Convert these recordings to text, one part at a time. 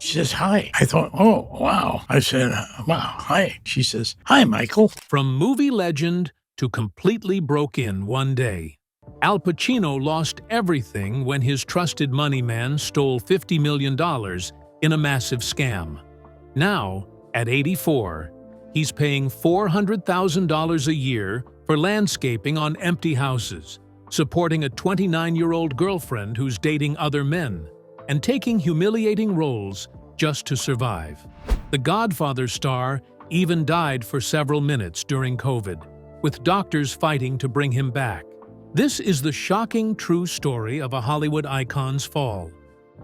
She says, hi. I thought, oh, wow. I said, wow, hi. She says, hi, Michael. From movie legend to completely broke in one day, Al Pacino lost everything when his trusted money man stole $50 million in a massive scam. Now, at 84, he's paying $400,000 a year for landscaping on empty houses, supporting a 29-year-old girlfriend who's dating other men, and taking humiliating roles just to survive. The Godfather star even died for several minutes during COVID, with doctors fighting to bring him back. This is the shocking true story of a Hollywood icon's fall.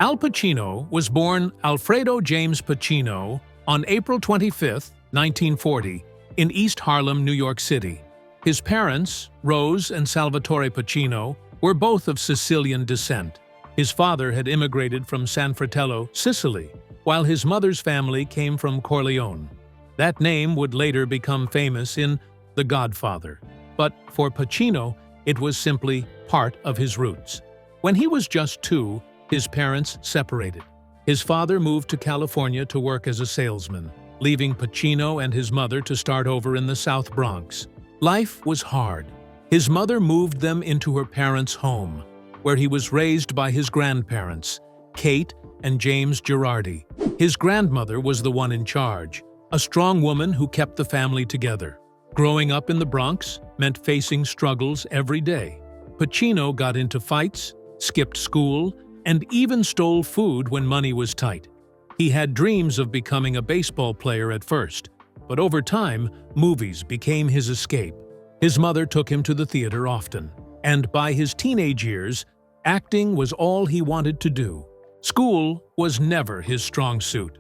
Al Pacino was born Alfredo James Pacino on April 25, 1940, in East Harlem, New York City. His parents, Rose and Salvatore Pacino, were both of Sicilian descent. His father had immigrated from San Fratello, Sicily, while his mother's family came from Corleone. That name would later become famous in The Godfather, but for Pacino, it was simply part of his roots. When he was just 2, his parents separated. His father moved to California to work as a salesman, leaving Pacino and his mother to start over in the South Bronx. Life was hard. His mother moved them into her parents' home, where he was raised by his grandparents, Kate and James Girardi. His grandmother was the one in charge, a strong woman who kept the family together. Growing up in the Bronx meant facing struggles every day. Pacino got into fights, skipped school, and even stole food when money was tight. He had dreams of becoming a baseball player at first, but over time, movies became his escape. His mother took him to the theater often, and by his teenage years, acting was all he wanted to do. School was never his strong suit.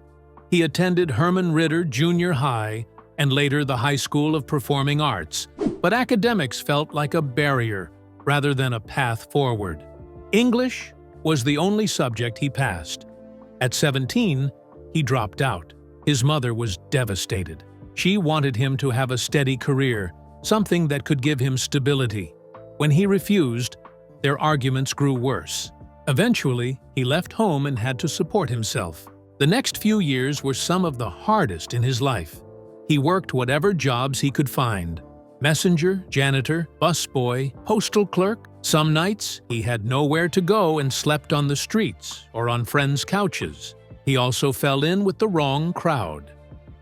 He attended Herman Ritter Junior High and later the High School of Performing Arts, but academics felt like a barrier rather than a path forward. English was the only subject he passed. At 17, he dropped out. His mother was devastated. She wanted him to have a steady career, something that could give him stability. When he refused, their arguments grew worse. Eventually, he left home and had to support himself. The next few years were some of the hardest in his life. He worked whatever jobs he could find: messenger, janitor, busboy, postal clerk. Some nights, he had nowhere to go and slept on the streets or on friends' couches. He also fell in with the wrong crowd.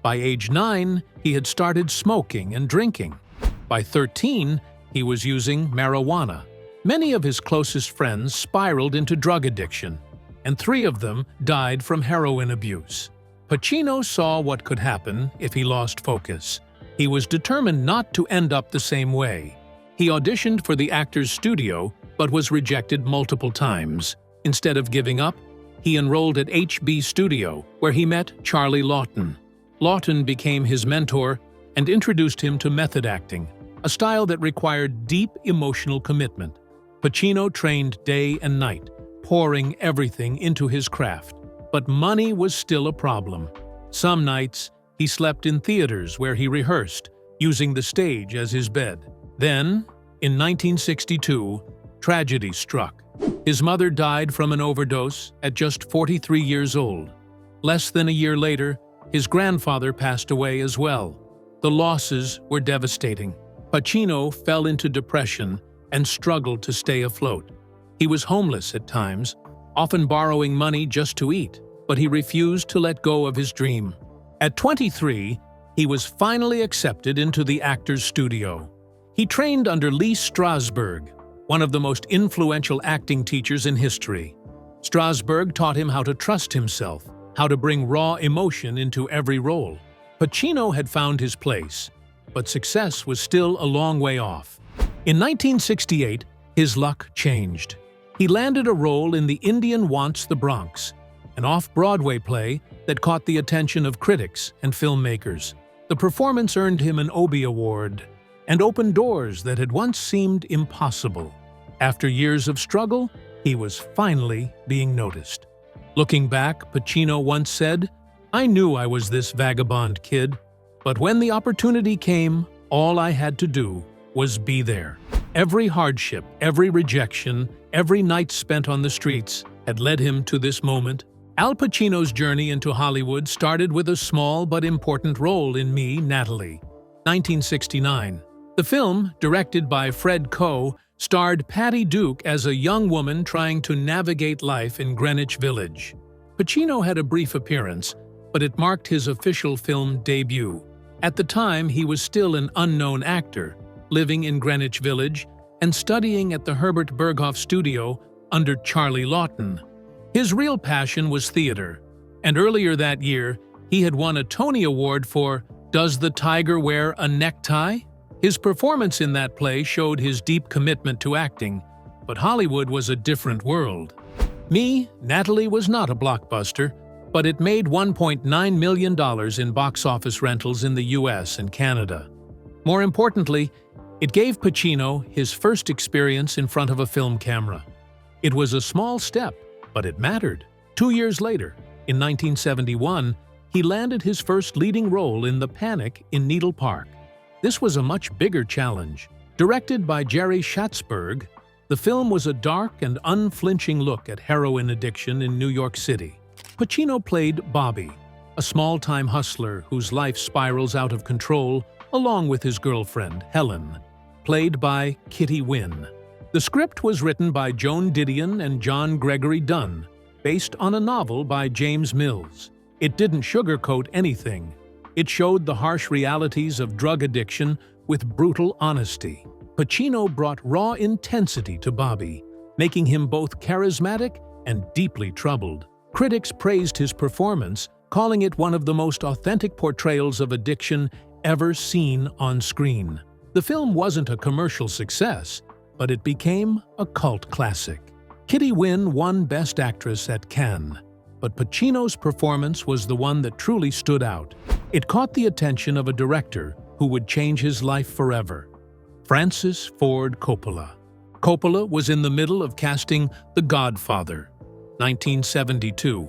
By age 9, he had started smoking and drinking. By 13, he was using marijuana. Many of his closest friends spiraled into drug addiction, and 3 of them died from heroin abuse. Pacino saw what could happen if he lost focus. He was determined not to end up the same way. He auditioned for the Actors Studio, but was rejected multiple times. Instead of giving up, he enrolled at HB Studio, where he met Charlie Lawton. Lawton became his mentor and introduced him to method acting, a style that required deep emotional commitment. Pacino trained day and night, pouring everything into his craft. But money was still a problem. Some nights, he slept in theaters where he rehearsed, using the stage as his bed. Then, in 1962, tragedy struck. His mother died from an overdose at just 43 years old. Less than a year later, his grandfather passed away as well. The losses were devastating. Pacino fell into depression and struggled to stay afloat. He was homeless at times, often borrowing money just to eat, but he refused to let go of his dream. At 23, he was finally accepted into the Actors Studio. He trained under Lee Strasberg, one of the most influential acting teachers in history. Strasberg taught him how to trust himself, how to bring raw emotion into every role. Pacino had found his place, but success was still a long way off. In 1968, his luck changed. He landed a role in The Indian Wants the Bronx, an off-Broadway play that caught the attention of critics and filmmakers. The performance earned him an Obie Award and opened doors that had once seemed impossible. After years of struggle, he was finally being noticed. Looking back, Pacino once said, "I knew I was this vagabond kid, but when the opportunity came, all I had to do was be there." Every hardship, every rejection, every night spent on the streets had led him to this moment Al Pacino's journey into Hollywood started with a small but important role in Me, Natalie, 1969. The film, directed by Fred Coe, starred Patty Duke as a young woman trying to navigate life in Greenwich Village. Pacino had a brief appearance, but it marked his official film debut. At the time, he was still an unknown actor, living in Greenwich Village and studying at the Herbert Berghof studio under Charlie Lawton. His real passion was theater, and earlier that year, he had won a Tony Award for Does the Tiger Wear a Necktie? His performance in that play showed his deep commitment to acting, but Hollywood was a different world. Me, Natalie was not a blockbuster, but it made $1.9 million in box office rentals in the US and Canada. More importantly, it gave Pacino his first experience in front of a film camera. It was a small step, but it mattered. 2 years later, in 1971, he landed his first leading role in The Panic in Needle Park. This was a much bigger challenge. Directed by Jerry Schatzberg, the film was a dark and unflinching look at heroin addiction in New York City. Pacino played Bobby, a small-time hustler whose life spirals out of control, along with his girlfriend, Helen, played by Kitty Wynn. The script was written by Joan Didion and John Gregory Dunn, based on a novel by James Mills. It didn't sugarcoat anything. It showed the harsh realities of drug addiction with brutal honesty. Pacino brought raw intensity to Bobby, making him both charismatic and deeply troubled. Critics praised his performance, calling it one of the most authentic portrayals of addiction ever seen on screen. The film wasn't a commercial success, but it became a cult classic. Kitty Wynn won Best Actress at Cannes, but Pacino's performance was the one that truly stood out. It caught the attention of a director who would change his life forever, Francis Ford Coppola. Coppola was in the middle of casting The Godfather, 1972.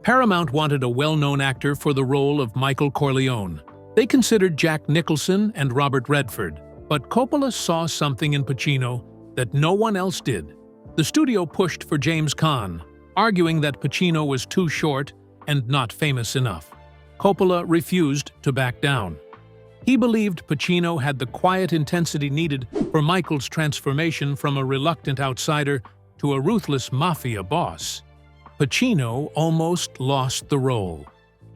Paramount wanted a well-known actor for the role of Michael Corleone. They considered Jack Nicholson and Robert Redford, but Coppola saw something in Pacino that no one else did. The studio pushed for James Caan, arguing that Pacino was too short and not famous enough. Coppola refused to back down. He believed Pacino had the quiet intensity needed for Michael's transformation from a reluctant outsider to a ruthless mafia boss. Pacino almost lost the role.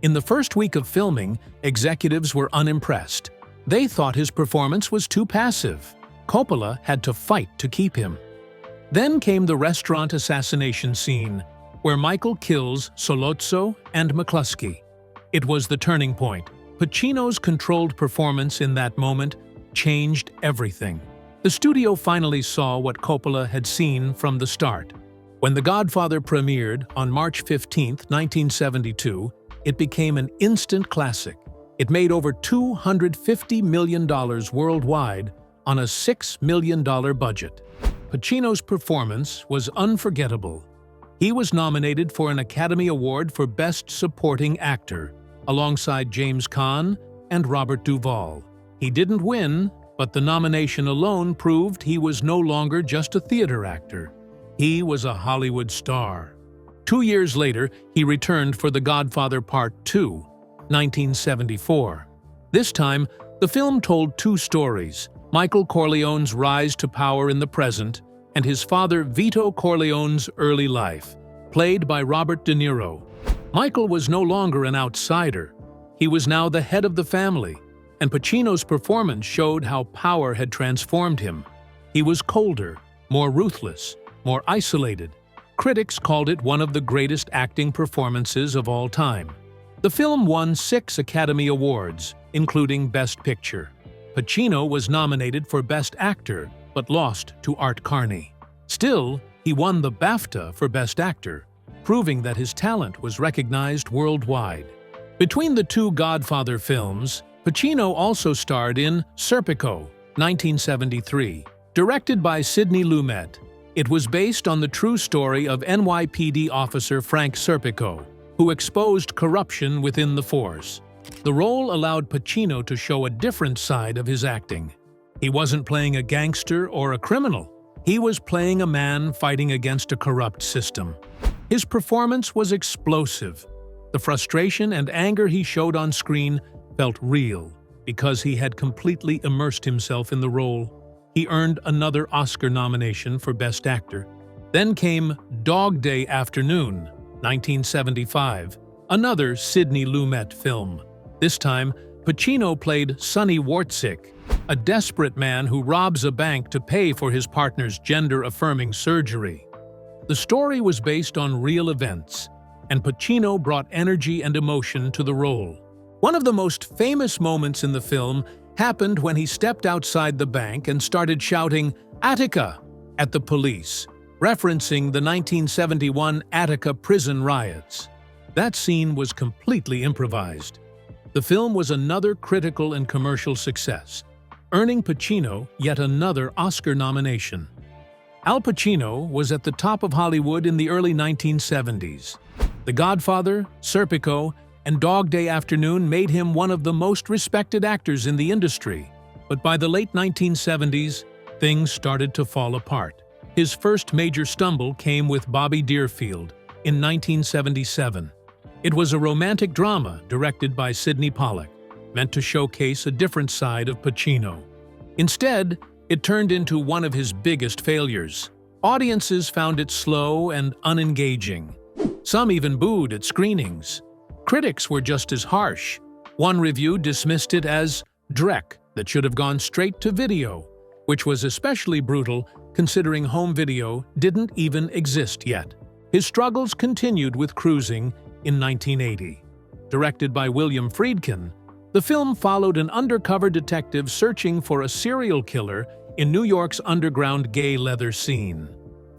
In the first week of filming, executives were unimpressed. They thought his performance was too passive. Coppola had to fight to keep him. Then came the restaurant assassination scene, where Michael kills Sollozzo and McCluskey. It was the turning point. Pacino's controlled performance in that moment changed everything. The studio finally saw what Coppola had seen from the start. When The Godfather premiered on March 15, 1972, it became an instant classic. It made over $250 million worldwide on a $6 million budget. Pacino's performance was unforgettable. He was nominated for an Academy Award for Best Supporting Actor, alongside James Caan and Robert Duvall. He didn't win, but the nomination alone proved he was no longer just a theater actor. He was a Hollywood star. 2 years later, he returned for The Godfather Part II, 1974. This time, the film told two stories: Michael Corleone's rise to power in the present and his father Vito Corleone's early life, played by Robert De Niro. Michael was no longer an outsider. He was now the head of the family, and Pacino's performance showed how power had transformed him. He was colder, more ruthless, more isolated. Critics called it one of the greatest acting performances of all time. The film won 6 Academy Awards, including Best Picture. Pacino was nominated for Best Actor, but lost to Art Carney. Still, he won the BAFTA for Best Actor, proving that his talent was recognized worldwide. Between the two Godfather films, Pacino also starred in Serpico, 1973, directed by Sidney Lumet. It was based on the true story of NYPD officer Frank Serpico, who exposed corruption within the force. The role allowed Pacino to show a different side of his acting. He wasn't playing a gangster or a criminal. He was playing a man fighting against a corrupt system. His performance was explosive. The frustration and anger he showed on screen felt real because he had completely immersed himself in the role. He earned another Oscar nomination for Best Actor. Then came Dog Day Afternoon, 1975, another Sidney Lumet film. This time, Pacino played Sonny Wartzik, a desperate man who robs a bank to pay for his partner's gender-affirming surgery. The story was based on real events, and Pacino brought energy and emotion to the role. One of the most famous moments in the film happened when he stepped outside the bank and started shouting, "Attica!" at the police, referencing the 1971 Attica prison riots. That scene was completely improvised. The film was another critical and commercial success, earning Pacino yet another Oscar nomination. Al Pacino was at the top of Hollywood in the early 1970s. The Godfather, Serpico, and Dog Day Afternoon made him one of the most respected actors in the industry. But by the late 1970s, things started to fall apart. His first major stumble came with Bobby Deerfield in 1977. It was a romantic drama directed by Sidney Pollack, meant to showcase a different side of Pacino. Instead, it turned into one of his biggest failures. Audiences found it slow and unengaging. Some even booed at screenings. Critics were just as harsh. One review dismissed it as dreck that should have gone straight to video, which was especially brutal considering home video didn't even exist yet. His struggles continued with Cruising in 1980. Directed by William Friedkin, the film followed an undercover detective searching for a serial killer in New York's underground gay leather scene.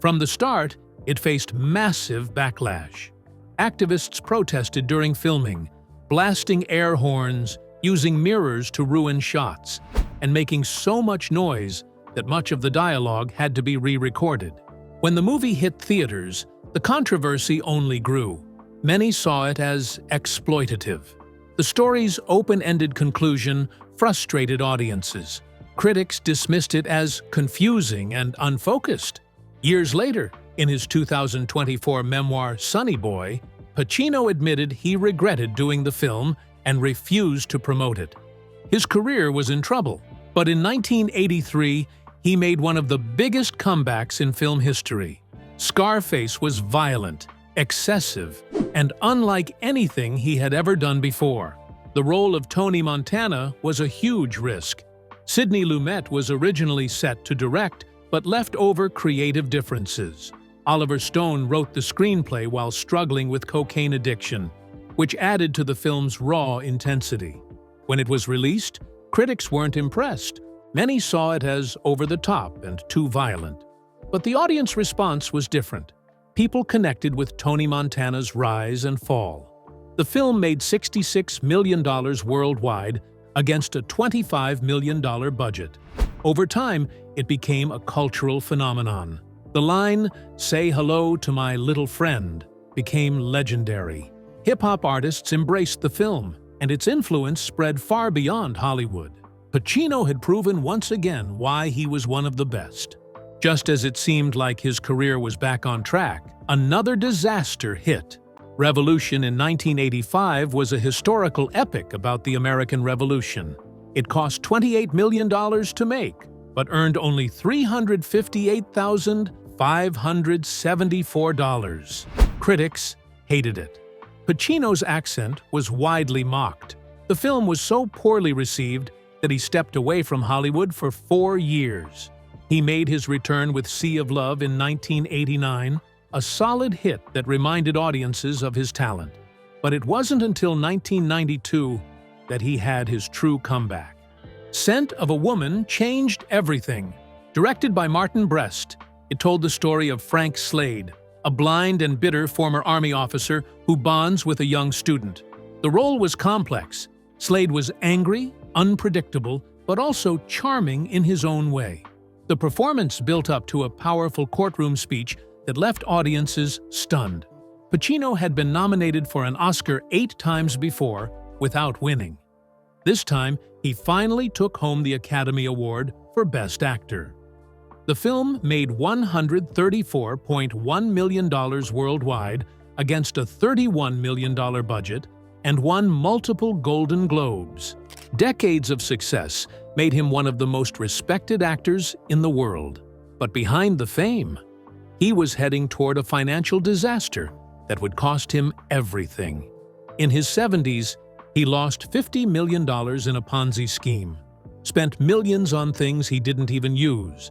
From the start, it faced massive backlash. Activists protested during filming, blasting air horns, using mirrors to ruin shots, and making so much noise that much of the dialogue had to be re-recorded. When the movie hit theaters, the controversy only grew. Many saw it as exploitative. The story's open-ended conclusion frustrated audiences. Critics dismissed it as confusing and unfocused. Years later, in his 2024 memoir Sonny Boy, Pacino admitted he regretted doing the film and refused to promote it. His career was in trouble, but in 1983, he made one of the biggest comebacks in film history. Scarface was violent, excessive, and unlike anything he had ever done before. The role of Tony Montana was a huge risk. Sidney Lumet was originally set to direct, but left over creative differences. Oliver Stone wrote the screenplay while struggling with cocaine addiction, which added to the film's raw intensity. When it was released, critics weren't impressed. Many saw it as over-the-top and too violent. But the audience response was different. People connected with Tony Montana's rise and fall. The film made $66 million worldwide against a $25 million budget. Over time, it became a cultural phenomenon. The line, "Say hello to my little friend," became legendary. Hip-hop artists embraced the film, and its influence spread far beyond Hollywood. Pacino had proven once again why he was one of the best. Just as it seemed like his career was back on track, another disaster hit. Revolution in 1985 was a historical epic about the American Revolution. It cost $28 million to make, but earned only $358,574. Critics hated it. Pacino's accent was widely mocked. The film was so poorly received that he stepped away from Hollywood for 4 years. He made his return with Sea of Love in 1989, a solid hit that reminded audiences of his talent. But it wasn't until 1992 that he had his true comeback. Scent of a Woman changed everything. Directed by Martin Brest, it told the story of Frank Slade, a blind and bitter former Army officer who bonds with a young student. The role was complex. Slade was angry, unpredictable, but also charming in his own way. The performance built up to a powerful courtroom speech that left audiences stunned. Pacino had been nominated for an Oscar 8 times before without winning. This time, he finally took home the Academy Award for Best Actor. The film made $134.1 million worldwide against a $31 million budget and won multiple Golden Globes. Decades of success made him one of the most respected actors in the world. But behind the fame, he was heading toward a financial disaster that would cost him everything. In his 70s, he lost $50 million in a Ponzi scheme, spent millions on things he didn't even use,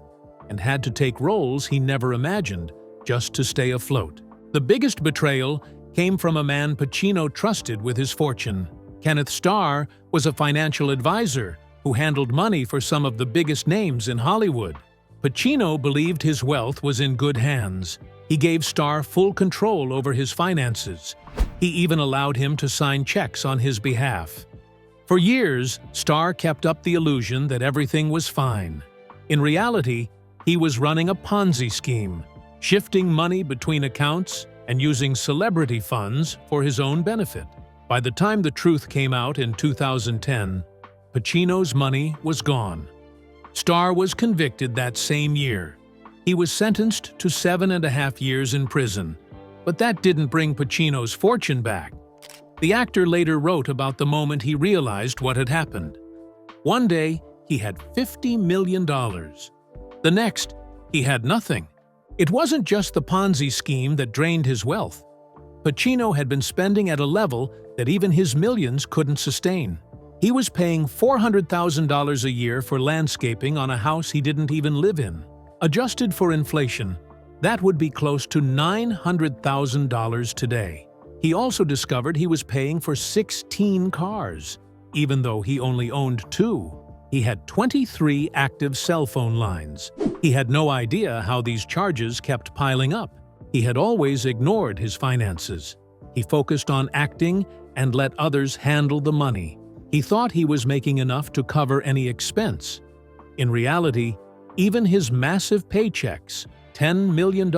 and had to take roles he never imagined just to stay afloat. The biggest betrayal came from a man Pacino trusted with his fortune. Kenneth Starr was a financial advisor who handled money for some of the biggest names in Hollywood. Pacino believed his wealth was in good hands. He gave Starr full control over his finances. He even allowed him to sign checks on his behalf. For years, Starr kept up the illusion that everything was fine. In reality, he was running a Ponzi scheme, shifting money between accounts and using celebrity funds for his own benefit. By the time the truth came out in 2010, Pacino's money was gone. Starr was convicted that same year. He was sentenced to 7.5 years in prison, but that didn't bring Pacino's fortune back. The actor later wrote about the moment he realized what had happened. One day, he had $50 million. The next, he had nothing. It wasn't just the Ponzi scheme that drained his wealth. Pacino had been spending at a level that even his millions couldn't sustain. He was paying $400,000 a year for landscaping on a house he didn't even live in. Adjusted for inflation, that would be close to $900,000 today. He also discovered he was paying for 16 cars, even though he only owned 2. He had 23 active cell phone lines. He had no idea how these charges kept piling up. He had always ignored his finances. He focused on acting and let others handle the money. He thought he was making enough to cover any expense. In reality, even his massive paychecks, $10 million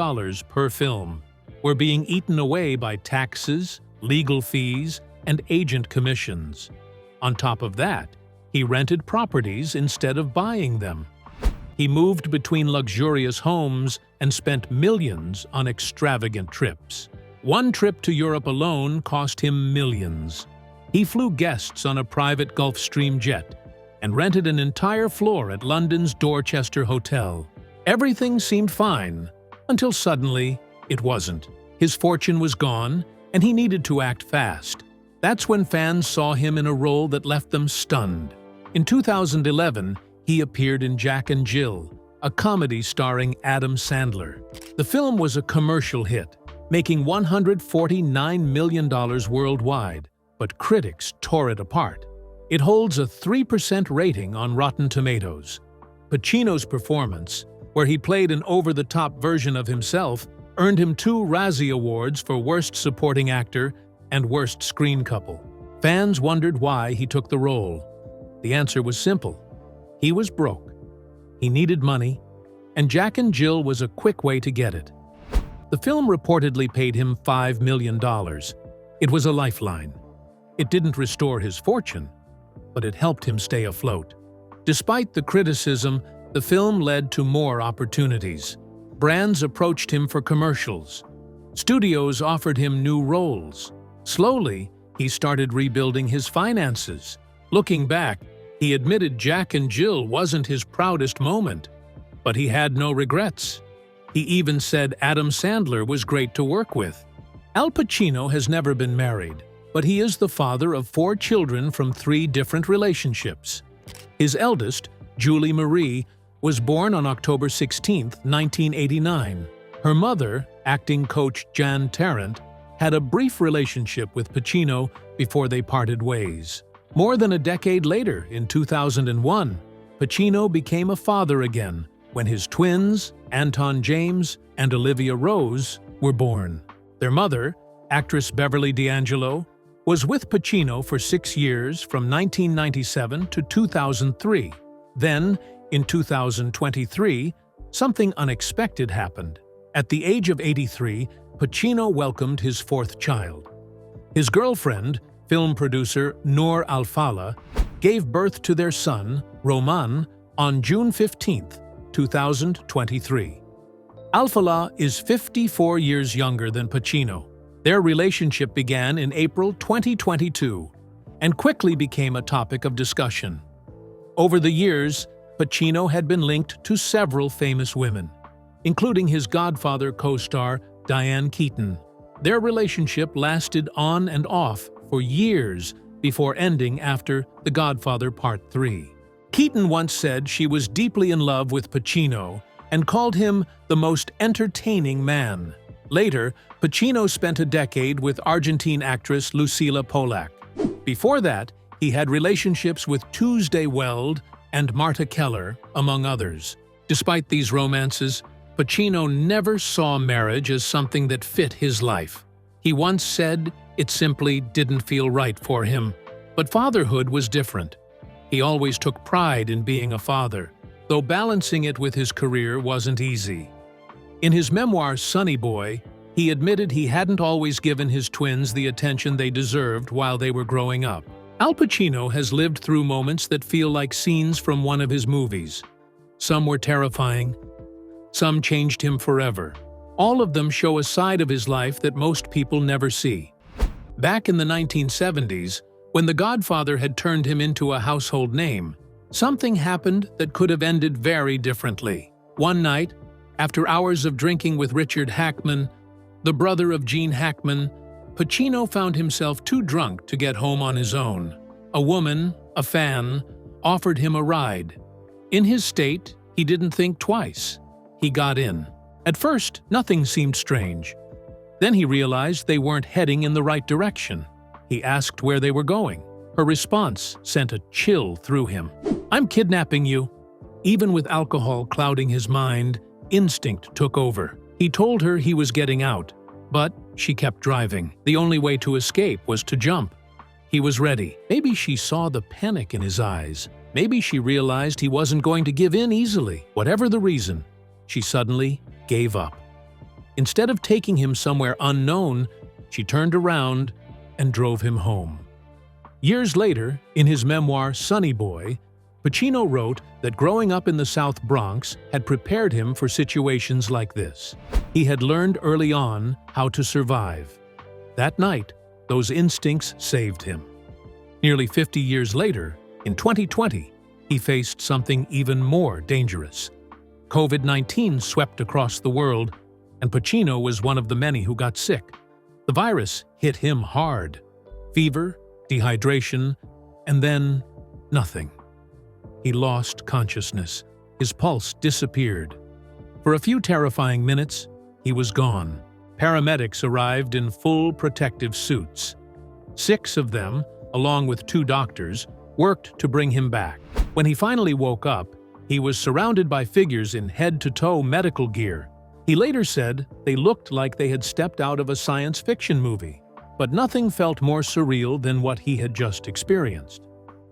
per film, were being eaten away by taxes, legal fees, and agent commissions. On top of that, he rented properties instead of buying them. He moved between luxurious homes and spent millions on extravagant trips. One trip to Europe alone cost him millions. He flew guests on a private Gulfstream jet and rented an entire floor at London's Dorchester Hotel. Everything seemed fine, until suddenly it wasn't. His fortune was gone, and he needed to act fast. That's when fans saw him in a role that left them stunned. In 2011, he appeared in Jack and Jill, a comedy starring Adam Sandler. The film was a commercial hit, making $149 million worldwide, but critics tore it apart. It holds a 3% rating on Rotten Tomatoes. Pacino's performance, where he played an over-the-top version of himself, earned him 2 Razzie Awards for Worst Supporting Actor and Worst Screen Couple. Fans wondered why he took the role. The answer was simple. He was broke. He needed money, and Jack and Jill was a quick way to get it. The film reportedly paid him $5 million. It was a lifeline. It didn't restore his fortune, but it helped him stay afloat. Despite the criticism, the film led to more opportunities. Brands approached him for commercials. Studios offered him new roles. Slowly, he started rebuilding his finances. Looking back, he admitted Jack and Jill wasn't his proudest moment, but he had no regrets. He even said Adam Sandler was great to work with. Al Pacino has never been married, but he is the father of 4 children from 3 different relationships. His eldest, Julie Marie, was born on October 16, 1989. Her mother, acting coach Jan Tarrant, had a brief relationship with Pacino before they parted ways. More than a decade later, in 2001, Pacino became a father again when his twins, Anton James and Olivia Rose, were born. Their mother, actress Beverly D'Angelo, was with Pacino for 6 years from 1997 to 2003. Then, in 2023, something unexpected happened. At the age of 83, Pacino welcomed his 4th child. His girlfriend, film producer Noor Al-Fala, gave birth to their son, Roman, on June 15th. 2023. Alfallah is 54 years younger than Pacino. Their relationship began in April 2022 and quickly became a topic of discussion. Over the years, Pacino had been linked to several famous women, including his Godfather co-star Diane Keaton. Their relationship lasted on and off for years before ending after The Godfather Part 3. Keaton once said she was deeply in love with Pacino and called him the most entertaining man. Later, Pacino spent a decade with Argentine actress Lucila Polak. Before that, he had relationships with Tuesday Weld and Marta Keller, among others. Despite these romances, Pacino never saw marriage as something that fit his life. He once said it simply didn't feel right for him. But fatherhood was different. He always took pride in being a father, though balancing it with his career wasn't easy. In his memoir, Sonny Boy, he admitted he hadn't always given his twins the attention they deserved while they were growing up. Al Pacino has lived through moments that feel like scenes from one of his movies. Some were terrifying. Some changed him forever. All of them show a side of his life that most people never see. Back in the 1970s, when The Godfather had turned him into a household name, something happened that could have ended very differently. One night, after hours of drinking with Richard Hackman, the brother of Gene Hackman, Pacino found himself too drunk to get home on his own. A woman, a fan, offered him a ride. In his state, he didn't think twice. He got in. At first, nothing seemed strange. Then he realized they weren't heading in the right direction. He asked where they were going. Her response sent a chill through him. "I'm kidnapping you." Even with alcohol clouding his mind, instinct took over. He told her he was getting out, but she kept driving. The only way to escape was to jump. He was ready. Maybe she saw the panic in his eyes. Maybe she realized he wasn't going to give in easily. Whatever the reason, she suddenly gave up. Instead of taking him somewhere unknown, she turned around and drove him home. Years later, in his memoir Sonny Boy, Pacino wrote that growing up in the South Bronx had prepared him for situations like this. He had learned early on how to survive. That night, those instincts saved him. Nearly 50 years later, in 2020, he faced something even more dangerous. COVID-19 swept across the world, and Pacino was one of the many who got sick. The virus hit him hard. Fever, dehydration, and then nothing. He lost consciousness. His pulse disappeared. For a few terrifying minutes, he was gone. Paramedics arrived in full protective suits. 6 of them, along with 2 doctors, worked to bring him back. When he finally woke up, he was surrounded by figures in head-to-toe medical gear. He later said they looked like they had stepped out of a science fiction movie. But nothing felt more surreal than what he had just experienced.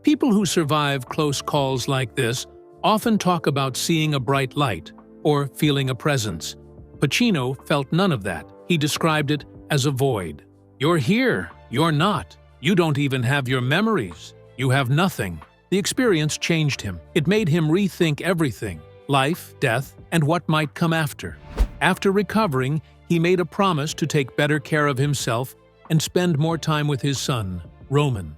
People who survive close calls like this often talk about seeing a bright light or feeling a presence. Pacino felt none of that. He described it as a void. "You're here. You're not. You don't even have your memories. You have nothing." The experience changed him. It made him rethink everything: life, death, and what might come after. After recovering, he made a promise to take better care of himself and spend more time with his son, Roman.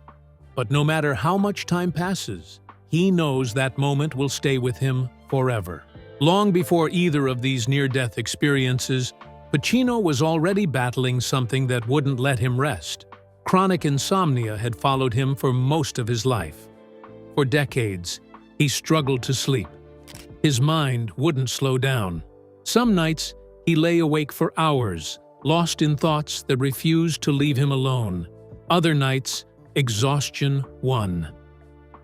But no matter how much time passes, he knows that moment will stay with him forever. Long before either of these near-death experiences, Pacino was already battling something that wouldn't let him rest. Chronic insomnia had followed him for most of his life. For decades, he struggled to sleep. His mind wouldn't slow down. Some nights, he lay awake for hours, lost in thoughts that refused to leave him alone. Other nights, exhaustion won.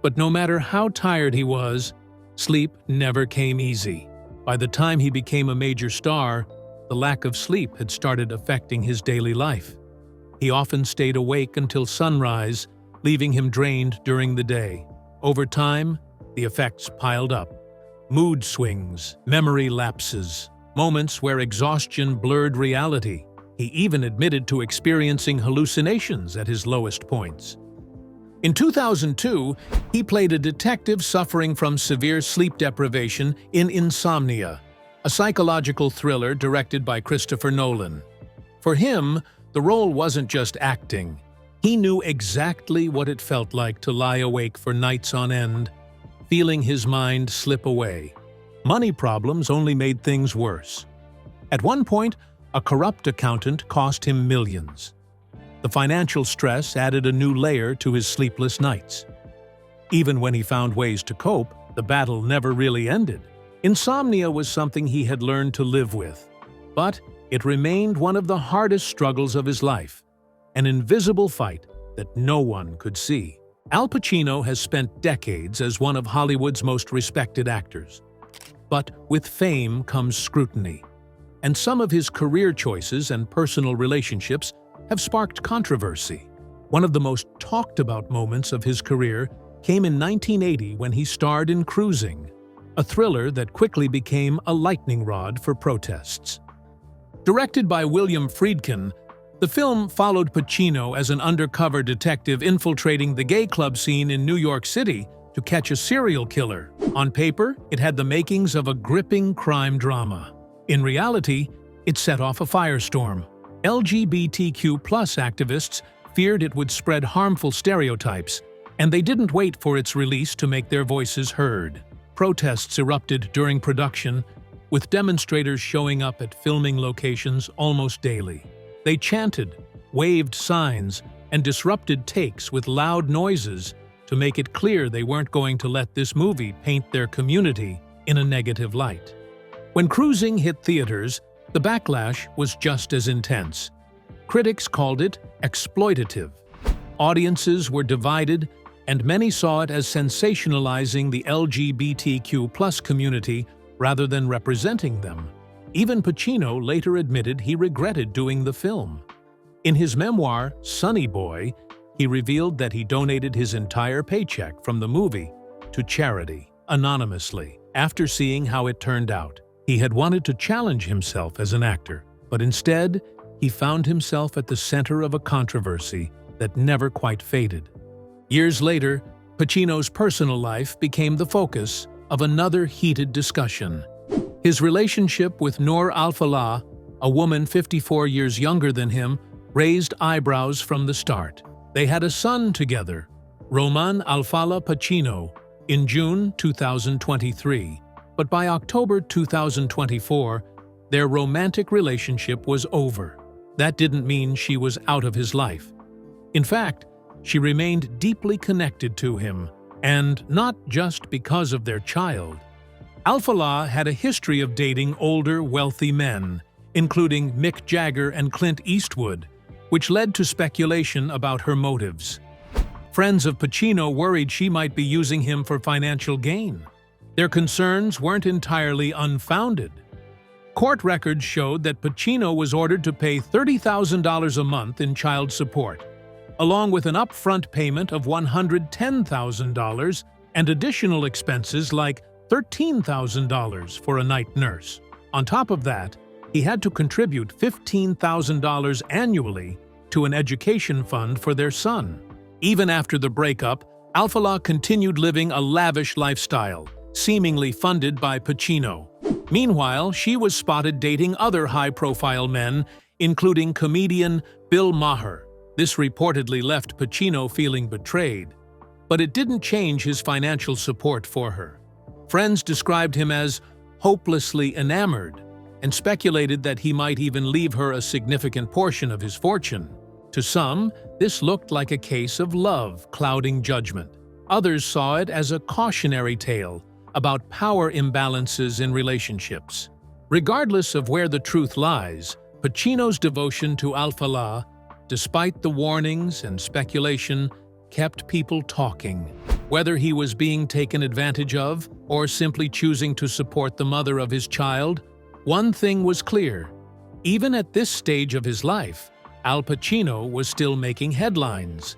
But no matter how tired he was, sleep never came easy. By the time he became a major star, the lack of sleep had started affecting his daily life. He often stayed awake until sunrise, leaving him drained during the day. Over time, the effects piled up. Mood swings, memory lapses, moments where exhaustion blurred reality. He even admitted to experiencing hallucinations at his lowest points. In 2002, he played a detective suffering from severe sleep deprivation in Insomnia, a psychological thriller directed by Christopher Nolan. For him, the role wasn't just acting. He knew exactly what it felt like to lie awake for nights on end, feeling his mind slip away. Money problems only made things worse. At one point, a corrupt accountant cost him millions. The financial stress added a new layer to his sleepless nights. Even when he found ways to cope, the battle never really ended. Insomnia was something he had learned to live with, but it remained one of the hardest struggles of his life, an invisible fight that no one could see. Al Pacino has spent decades as one of Hollywood's most respected actors. But with fame comes scrutiny, and some of his career choices and personal relationships have sparked controversy. One of the most talked about moments of his career came in 1980 when he starred in Cruising, a thriller that quickly became a lightning rod for protests. Directed by William Friedkin, the film followed Pacino as an undercover detective infiltrating the gay club scene in New York City to catch a serial killer. On paper, it had the makings of a gripping crime drama. In reality, it set off a firestorm. LGBTQ+ activists feared it would spread harmful stereotypes, and they didn't wait for its release to make their voices heard. Protests erupted during production, with demonstrators showing up at filming locations almost daily. They chanted, waved signs, and disrupted takes with loud noises to make it clear they weren't going to let this movie paint their community in a negative light. When Cruising hit theaters, the backlash was just as intense. Critics called it exploitative. Audiences were divided, and many saw it as sensationalizing the LGBTQ+ community rather than representing them. Even Pacino later admitted he regretted doing the film. In his memoir, Sonny Boy, he revealed that he donated his entire paycheck from the movie to charity, anonymously, after seeing how it turned out. He had wanted to challenge himself as an actor, but instead, he found himself at the center of a controversy that never quite faded. Years later, Pacino's personal life became the focus of another heated discussion. His relationship with Noor Al-Fallah, a woman 54 years younger than him, raised eyebrows from the start. They had a son together, Roman Al-Fallah Pacino, in June 2023. But by October 2024, their romantic relationship was over. That didn't mean she was out of his life. In fact, she remained deeply connected to him, and not just because of their child. Al-Fallah had a history of dating older, wealthy men, including Mick Jagger and Clint Eastwood, which led to speculation about her motives. Friends of Pacino worried she might be using him for financial gain. Their concerns weren't entirely unfounded. Court records showed that Pacino was ordered to pay $30,000 a month in child support, along with an upfront payment of $110,000 and additional expenses like $13,000 for a night nurse. On top of that, he had to contribute $15,000 annually to an education fund for their son. Even after the breakup, Al-Fallah continued living a lavish lifestyle, seemingly funded by Pacino. Meanwhile, she was spotted dating other high-profile men, including comedian Bill Maher. This reportedly left Pacino feeling betrayed, but it didn't change his financial support for her. Friends described him as hopelessly enamored and speculated that he might even leave her a significant portion of his fortune. To some, this looked like a case of love clouding judgment. Others saw it as a cautionary tale about power imbalances in relationships. Regardless of where the truth lies, Pacino's devotion to Al-Fallah, despite the warnings and speculation, kept people talking. Whether he was being taken advantage of or simply choosing to support the mother of his child, one thing was clear. Even at this stage of his life, Al Pacino was still making headlines.